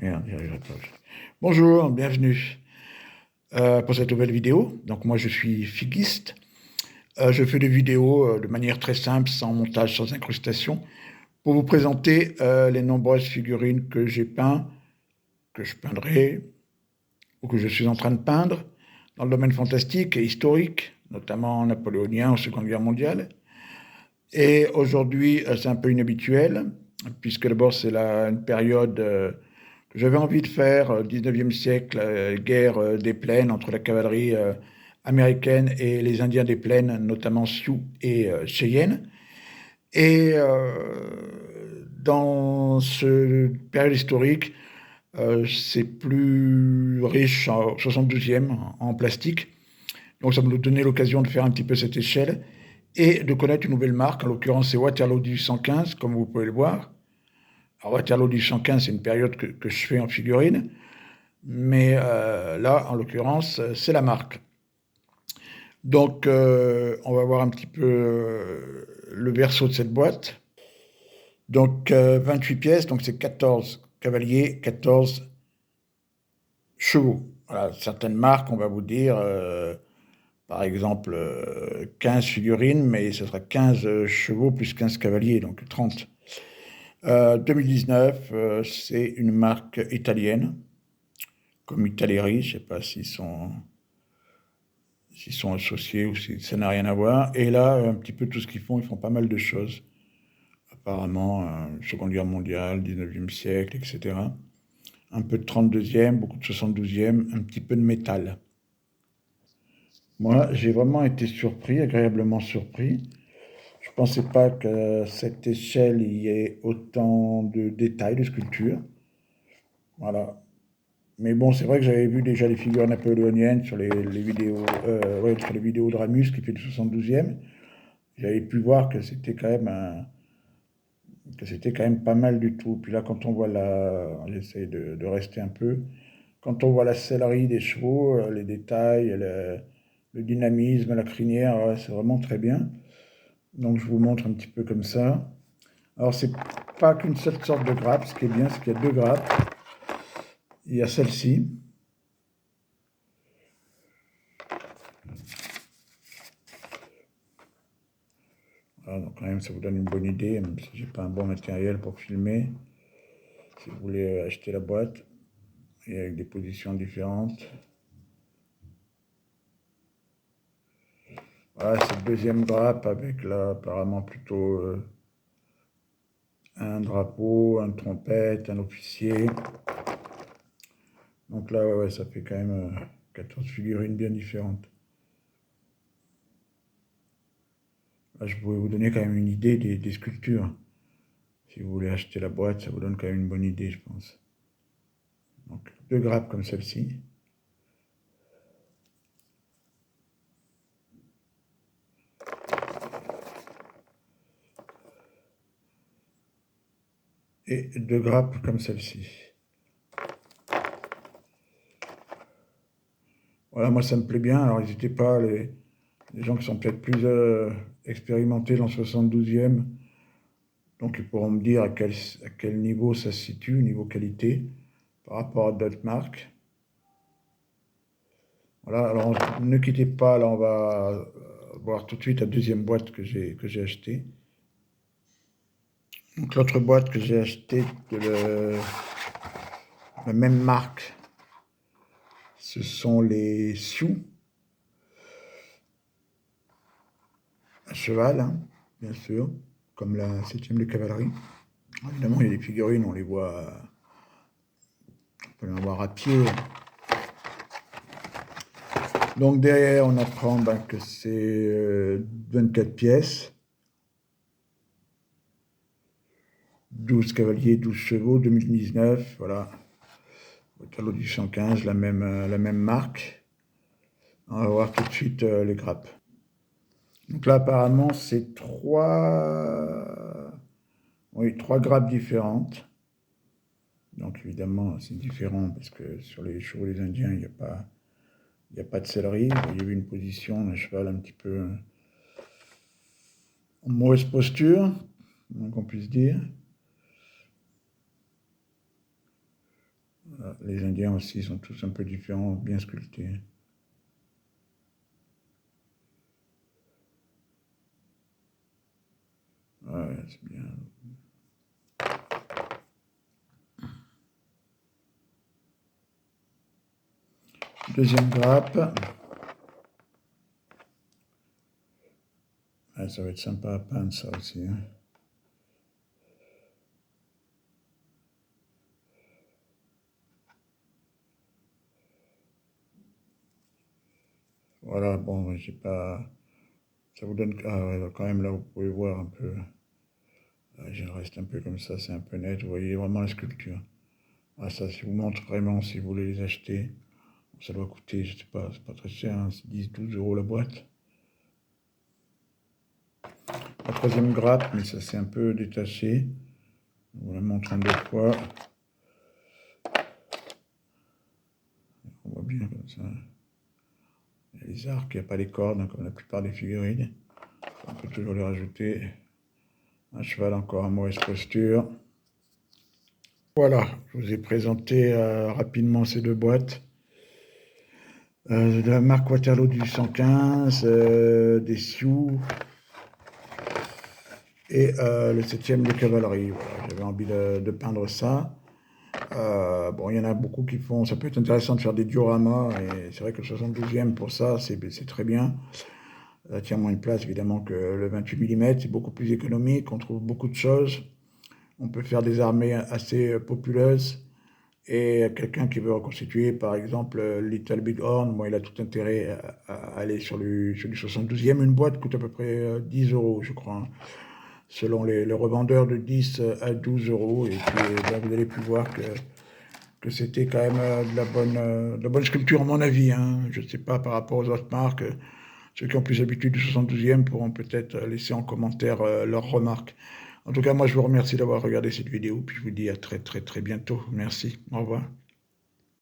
Merde, j'y arriverai pas. Bonjour, bienvenue pour cette nouvelle vidéo. Donc moi je suis figuiste. Je fais des vidéos de manière très simple, sans montage, sans incrustation, pour vous présenter les nombreuses figurines que j'ai peintes, que je peindrai, ou que je suis en train de peindre, dans le domaine fantastique et historique, notamment napoléonien ou Seconde Guerre mondiale. Et aujourd'hui, c'est un peu inhabituel, puisque d'abord c'est une période que j'avais envie de faire, 19e siècle, guerre des plaines entre la cavalerie américaine et les Indiens des plaines, notamment Sioux et Cheyenne. Et dans cette période historique, c'est plus riche en 72e en plastique. Donc ça me donnait l'occasion de faire un petit peu cette échelle et de connaître une nouvelle marque. En l'occurrence, c'est Waterloo 1815, comme vous pouvez le voir. Alors Waterloo 1815, c'est une période que je fais en figurine. Mais là, en l'occurrence, c'est la marque. Donc, on va voir un petit peu le verso de cette boîte. Donc, 28 pièces, donc c'est 14 cavaliers, 14 chevaux. Voilà, certaines marques, on va vous dire, par exemple, 15 figurines, mais ce sera 15 chevaux plus 15 cavaliers, donc 30. 2019, c'est une marque italienne, comme Italeri, je ne sais pas s'ils sont associés ou si ça n'a rien à voir. Et là, un petit peu tout ce qu'ils font, ils font pas mal de choses. Apparemment, Seconde Guerre mondiale, 19e siècle, etc. Un peu de 32e, beaucoup de 72e, un petit peu de métal. Moi, j'ai vraiment été surpris, agréablement surpris. Je ne pensais pas qu'à cette échelle, il y ait autant de détails, de sculptures. Voilà. Mais bon, c'est vrai que j'avais vu déjà les figures napoléoniennes sur les vidéos, sur les vidéos de Ramus qui fait le 72e. J'avais pu voir que c'était quand même pas mal du tout. Puis là, quand on voit j'essaie de rester un peu, quand on voit la sellerie des chevaux, les détails, le dynamisme, la crinière, ouais, c'est vraiment très bien. Donc je vous montre un petit peu comme ça. Alors c'est pas qu'une seule sorte de grappe, ce qui est bien, c'est qu'il y a deux grappes. Il y a celle-ci. Voilà, donc quand même ça vous donne une bonne idée, même si j'ai pas un bon matériel pour filmer. Si vous voulez acheter la boîte, et avec des positions différentes. Voilà, c'est le deuxième grappe avec là apparemment plutôt un drapeau, une trompette, un officier. Donc là, ouais, ça fait quand même 14 figurines bien différentes. Là, je pourrais vous donner quand même une idée des sculptures. Si vous voulez acheter la boîte, ça vous donne quand même une bonne idée, je pense. Donc deux grappes comme celle-ci. Et deux grappes comme celle-ci. Voilà, moi ça me plaît bien. Alors n'hésitez pas, les gens qui sont peut-être plus expérimentés dans le 72e, donc ils pourront me dire à quel niveau ça se situe, niveau qualité, par rapport à d'autres marques. Voilà, alors ne quittez pas, là on va voir tout de suite la deuxième boîte que j'ai achetée. Donc l'autre boîte que j'ai achetée de la même marque, ce sont les Sioux. À cheval, hein, bien sûr, comme la 7e de cavalerie. Évidemment, il y a des figurines, on les voit, on peut les voir à pied. Donc derrière, on apprend que c'est 24 pièces, 12 cavaliers, 12 chevaux, 2019, voilà. Waterloo du 115, la même marque. On va voir tout de suite les grappes. Donc là, apparemment, c'est trois grappes différentes. Donc évidemment, c'est différent parce que sur les chevaux des Indiens, il n'y a pas de sellerie. Il y a eu une position d'un cheval un petit peu en mauvaise posture, donc on puisse dire. Les Indiens aussi sont tous un peu différents, bien sculptés. Ouais, c'est bien. Deuxième grappe. Ah, ça va être sympa à peindre ça aussi, hein. Voilà, bon, j'ai pas. Ça vous donne. Ah ouais, quand même là, vous pouvez voir un peu. Je reste un peu comme ça, c'est un peu net. Vous voyez vraiment la sculpture. Ah, ça, si vous montre vraiment, si vous voulez les acheter, ça doit coûter, je sais pas, c'est pas très cher, hein, c'est 10-12 € la boîte. La troisième grappe, mais ça s'est un peu détaché. Je vous la montre en deux fois. On voit bien comme ça. Il y a les arcs, il n'y a pas les cordes, hein, comme la plupart des figurines. On peut toujours les rajouter. Un cheval encore en mauvaise posture. Voilà, je vous ai présenté rapidement ces deux boîtes. De la marque Waterloo du 115, des Sioux et le 7e de cavalerie. Voilà, j'avais envie de peindre ça. Bon, il y en a beaucoup qui font, ça peut être intéressant de faire des dioramas, et c'est vrai que le 72e pour ça, c'est très bien. Ça tient moins de place évidemment que le 28 mm, c'est beaucoup plus économique, on trouve beaucoup de choses. On peut faire des armées assez populeuses. Et quelqu'un qui veut reconstituer, par exemple, Little Big Horn, bon, il a tout intérêt à aller sur du 72e. Une boîte coûte à peu près 10 €, je crois, hein, selon les revendeurs, de 10 à 12 €. Et puis, ben, vous allez plus voir que c'était quand même de la bonne sculpture, à mon avis, hein. Je ne sais pas par rapport aux autres marques. Ceux qui ont plus l'habitude du 72e pourront peut-être laisser en commentaire leurs remarques. En tout cas, moi, je vous remercie d'avoir regardé cette vidéo, puis je vous dis à très très très bientôt. Merci. Au revoir.